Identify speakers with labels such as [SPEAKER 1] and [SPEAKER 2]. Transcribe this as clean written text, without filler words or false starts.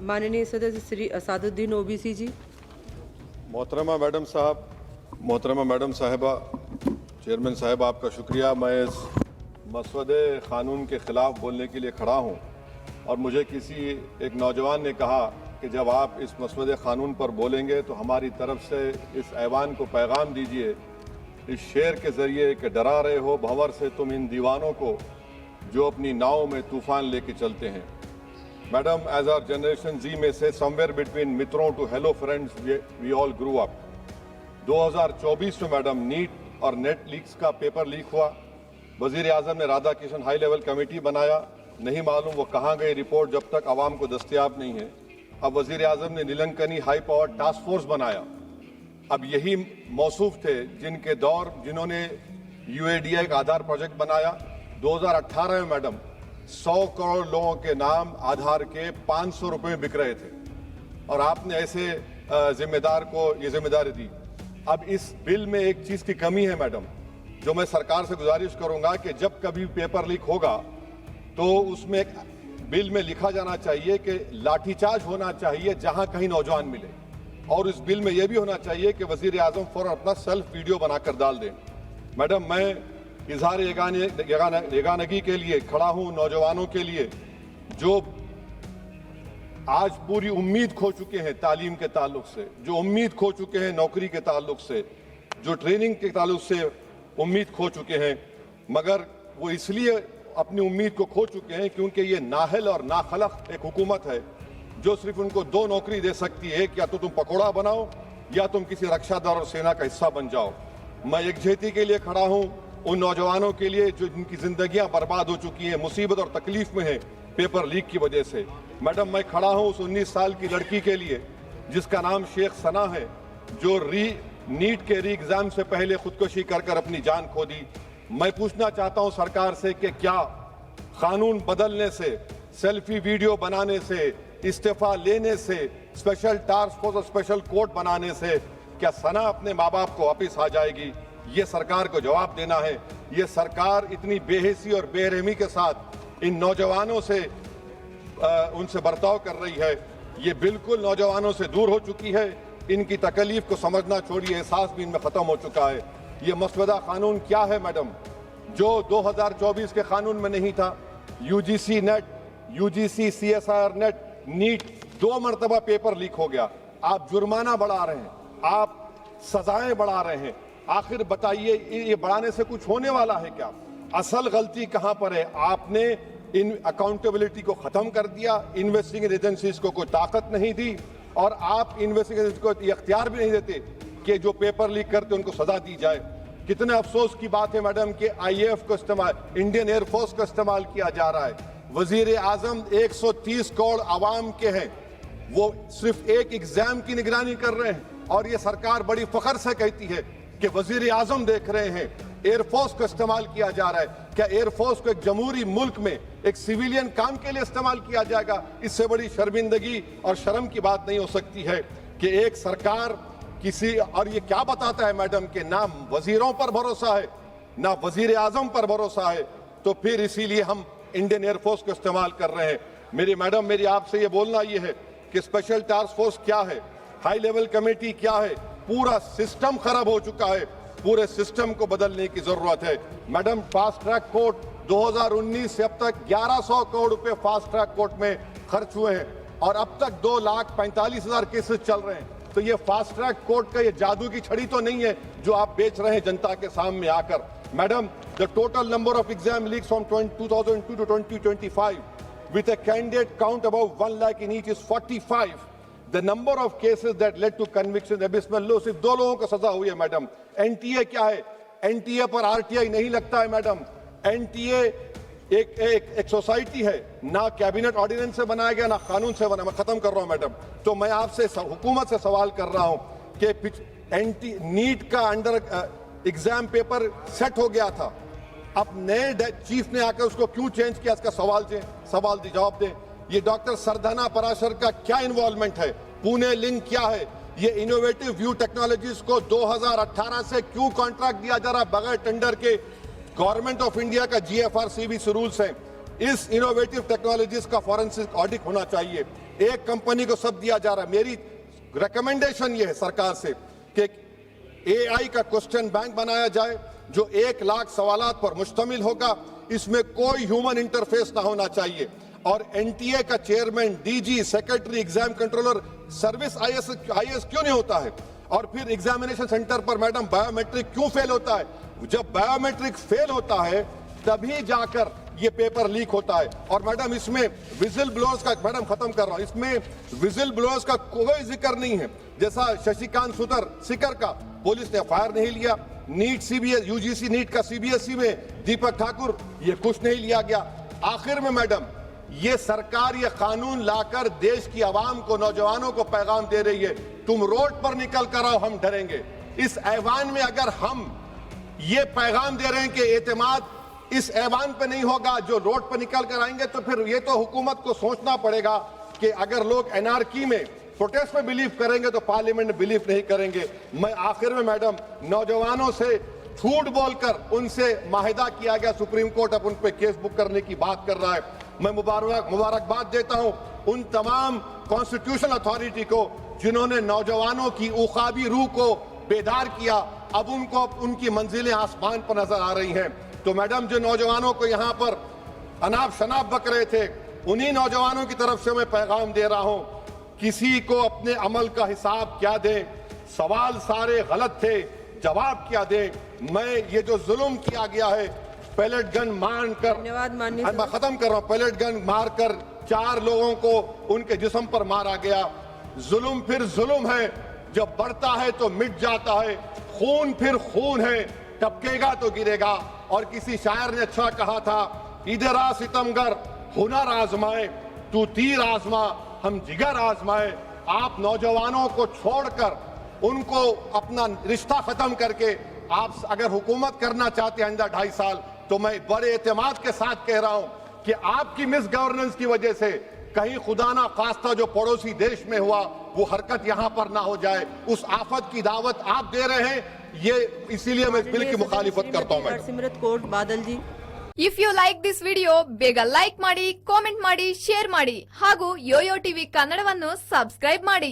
[SPEAKER 1] माननीय सदस्य श्री असादुद्दीन ओबीसी जी।
[SPEAKER 2] मोहतरमा मैडम साहिबा, चेयरमैन साहब आपका शुक्रिया। मैं इस मसवदे क़ानून के ख़िलाफ़ बोलने के लिए खड़ा हूँ और मुझे किसी एक नौजवान ने कहा कि जब आप इस मसवदे क़ानून पर बोलेंगे तो हमारी तरफ से इस ऐवान को पैगाम दीजिए इस शेर के ज़रिए कि डरा रहे हो भंवर से तुम इन दीवानों को जो अपनी नाव में तूफ़ान लेके चलते हैं। Madam, as our generation Z में से समवेयर बिटवीन मित्रों to hello friends we all grew up. 2024 में मैडम नीट और नेट लीक्स का पेपर लीक हुआ। वज़ीर आज़म ने Radha Kishan high level committee बनाया, नहीं मालूम वो कहाँ गई रिपोर्ट जब तक आवाम को दस्तयाब नहीं है। अब वज़ीर आज़म ने नीलंकनी हाई पावर टास्क फोर्स बनाया। अब यही मौसूफ थे जिन्होंने UADI का आधार प्रोजेक्ट बनाया। 2018 में मैडम 100 करोड़ लोगों के नाम आधार के 500 रुपए में बिक रहे थे और आपने ऐसे जिम्मेदार को ये जिम्मेदारी दी। अब इस बिल में एक चीज़ की कमी है मैडम, जो मैं सरकार से गुजारिश करूंगा कि जब कभी पेपर लीक होगा तो उसमें एक बिल में लिखा जाना चाहिए कि लाठीचार्ज होना चाहिए जहां कहीं नौजवान मिले, और इस बिल में यह भी होना चाहिए कि वज़ीर आज़म फौरन अपना सेल्फ वीडियो बनाकर डाल दें। मैडम, मैं इजहार यगानगी के लिए खड़ा हूं नौजवानों के लिए जो आज पूरी उम्मीद खो चुके हैं तालीम के ताल्लुक से, जो उम्मीद खो चुके हैं नौकरी के ताल्लुक से, जो ट्रेनिंग के ताल्लुक से उम्मीद खो चुके हैं, मगर वो इसलिए अपनी उम्मीद को खो चुके हैं क्योंकि ये नाहल और नाखलक एक हुकूमत है जो सिर्फ उनको दो नौकरी दे सकती है, या तो तुम पकौड़ा बनाओ या तुम किसी रक्षादार और सेना का हिस्सा बन जाओ। मैं एकजुहती के लिए खड़ा हूं उन नौजवानों के लिए जो जिनकी जिंदगियां बर्बाद हो चुकी हैं, मुसीबत और तकलीफ में हैं पेपर लीक की वजह से। मैडम, मैं खड़ा हूं उस 19 साल की लड़की के लिए जिसका नाम शेख सना है, जो नीट के री एग्जाम से पहले खुदकुशी कर अपनी जान खो दी। मैं पूछना चाहता हूं सरकार से कि क्या कानून बदलने से, सेल्फी वीडियो बनाने से, इस्तीफा लेने से, स्पेशल टास्क फोर्स और स्पेशल कोर्ट बनाने से क्या सना अपने माँ बाप को वापिस आ जाएगी? ये सरकार को जवाब देना है। ये सरकार इतनी बेहिसी और बेरहमी के साथ इन नौजवानों से उनसे बर्ताव कर रही है, ये बिल्कुल नौजवानों से दूर हो चुकी है। इनकी तकलीफ को समझना छोड़िए, एहसास भी इनमें खत्म हो चुका है। ये मसवदा कानून क्या है मैडम, जो 2024 के कानून में नहीं था? UGC NET, UGC CSIR NET, NEET 2 मरतबा पेपर लीक हो गया। आप जुर्माना बढ़ा रहे हैं, आप सजाएं बढ़ा रहे हैं। आखिर बताइए ये बढ़ाने से कुछ होने वाला है क्या? असल गलती कहां पर है? आपने इन अकाउंटेबिलिटी को खत्म कर दिया, इन्वेस्टिगेटिंग एजेंसीज को कोई ताकत नहीं दी, और आप इन्वेस्टिगेशन को ये इख्तियार भी नहीं देते कि जो पेपर लीक करते उनको सजा दी जाए। कितने अफसोस की बात है मैडम कि IAF को इस्तेमाल, इंडियन एयरफोर्स का इस्तेमाल किया जा रहा है। वजीर आजम 130 करोड़ आवाम के हैं, वो सिर्फ एक एग्जाम की निगरानी कर रहे हैं, और ये सरकार बड़ी फख्र से कहती है कि वजीर आजम देख रहे हैं। एयरफोर्स को इस्तेमाल किया जा रहा है। क्या एयरफोर्स को एक जमहूरी मुल्क में एक सिविलियन काम के लिए इस्तेमाल किया जाएगा? इससे बड़ी शर्मिंदगी और शर्म की बात नहीं हो सकती है कि एक सरकार किसी, और ये क्या बताता है मैडम कि ना वजीरों पर भरोसा है ना वजीर आजम पर भरोसा है, तो फिर इसीलिए हम इंडियन एयरफोर्स को इस्तेमाल कर रहे हैं। मेरी मैडम, मेरी आपसे ये बोलना ये है कि स्पेशल टास्क फोर्स क्या है, हाई लेवल कमेटी क्या है? पूरा सिस्टम खराब हो चुका है, पूरे सिस्टम को बदलने की जरूरत है। मैडम, फास्ट ट्रैक कोर्ट 2019 से अब तक 1100 करोड़ रुपए फास्ट ट्रैक कोर्ट में खर्च हुए हैं, और अब तक 2,45,000 केसेस चल रहे हैं। तो ये फास्ट ट्रैक कोर्ट का ये जादू की छड़ी तो नहीं है जो आप बेच रहे हैं जनता के सामने आकर। Madam, the total number of exam leaks from 2002 to 2025 with a candidate count above 1 lakh in each is 45. The number of cases that led to conviction abysmal low। सिर्फ 2 लोगों को सजा हुई है मैडम। NTA क्या है? NTA पर RTI नहीं लगता है मैडम। NTA एक सोसाइटी है, ना कैबिनेट ऑर्डिनेंस से बनाया गया ना कानून से बना। मैं खत्म कर रहा हूं मैडम। तो मैं आपसे हुकूमत से सवाल कर रहा हूं कि नीट का अंडर एग्जाम पेपर सेट हो गया था, अब नए चीफ ने आकर उसको क्यों चेंज किया? इसका सवाल जवाब दें। ये डॉक्टर सरदाना पराशर का क्या इन्वॉल्वमेंट है? पुणे लिंक क्या है? ये इनोवेटिव व्यू टेक्नोलॉजीज को 2018 से क्यों कॉन्ट्रैक्ट दिया जा रहा बगैर टेंडर के? गवर्नमेंट ऑफ इंडिया का GFRCB रूल्स हैं, इस इनोवेटिव टेक्नोलॉजीज का फॉरेंसिक ऑडिट होना चाहिए। एक कंपनी को सब दिया जा रहा है। मेरी रिकमेंडेशन ये है सरकार से कि AI का क्वेश्चन बैंक बनाया जाए जो 1 लाख सवालात पर मुश्तमिल होगा, इसमें कोई ह्यूमन इंटरफेस ना होना चाहिए। और NTA का chairman, DG, secretary, exam controller, service IAS क्यों नहीं होता है? और फिर एग्जामिनेशन सेंटर पर मैडम बायोमेट्रिक क्यों फेल होता है? जब बायोमेट्रिक फेल होता है तभी जाकर ये पेपर लीक होता है। और मैडम इसमें विजिल ब्लोअर्स का, मैडम खत्म कर रहा हूं, इसमें विजिल ब्लोअर्स का कोई जिक्र नहीं है। जैसा शशिकांत सिकर का पुलिस ने FIR नहीं लिया, नीट CBS UGC नीट का CBSE में दीपक ठाकुर, ये कुछ नहीं लिया गया। आखिर में मैडम ये सरकार ये कानून लाकर देश की आवाम को, नौजवानों को पैगाम दे रही है, तुम रोड पर निकल कर आओ, हम डरेंगे। इस ऐवान में अगर हम ये पैगाम दे रहे हैं कि एतमाद इस ऐवान पे नहीं होगा, जो रोड पर निकल कर आएंगे, तो फिर ये तो हुकूमत को सोचना पड़ेगा कि अगर लोग एनआरकी में, प्रोटेस्ट में बिलीव करेंगे तो पार्लियामेंट में बिलीव नहीं करेंगे। मैं आखिर में मैडम नौजवानों से झूठ बोलकर उनसे माहिदा किया गया, सुप्रीम कोर्ट अब उन पे केस बुक करने की बात कर रहा है। मैं मुबारकबाद देता हूं उन तमाम कॉन्स्टिट्यूशनल अथॉरिटी को जिन्होंने नौजवानों की उखाबी रूह को बेदार किया। अब उनको उनकी मंजिलें आसमान पर नजर आ रही हैं। तो मैडम जो नौजवानों को यहाँ पर अनाप शनाप बक रहे थे, उन्हीं नौजवानों की तरफ से मैं पैगाम दे रहा हूं, किसी को अपने अमल का हिसाब क्या दें, सवाल सारे गलत थे, जवाब क्या दें। मैं ये जो जुल्म किया गया है, पैलेट गन मारकर,
[SPEAKER 1] धन्यवाद माननीय
[SPEAKER 2] मैं खत्म कर रहा हूं, पैलेट गन मारकर 4 लोगों को उनके जिस्म पर मारा गया। जुल्म फिर जुल्म है, जब बढ़ता है तो मिट जाता है। खून फिर खून है, टपकेगा तो गिरेगा। और किसी शायर ने अच्छा कहा था, इधर आ सितमगर हुनर आजमाए, तू तीर आजमा हम जिगर आजमाए। आप नौजवानों को छोड़कर उनको अपना रिश्ता खत्म करके आप अगर हुकूमत करना चाहते हैं आइंदा 2.5 साल, तो मैं बड़े एतमाद के साथ कह रहा हूं कि आपकी मिस गवर्नेंस की वजह से कहीं खुदा ना खास्ता जो पड़ोसी देश में हुआ वो हरकत यहां पर ना हो जाए। उस आफत की दावत आप दे रहे हैं, ये इसीलिए मैं इस बिल की मुखालिफत करता हूं। Madam
[SPEAKER 1] Simrat Kaur Badal ji.
[SPEAKER 3] If you like this video ಬೇಗ ಲೈಕ್ ಮಾಡಿ, ಕಾಮೆಂಟ್ ಮಾಡಿ, ಶೇರ್ ಮಾಡಿ ಹಾಗೂ ಯೋಯೋ ಟಿವಿ ಕನ್ನಡವನ್ನು ಸಬ್ಸ್ಕ್ರೈಬ್ ಮಾಡಿ.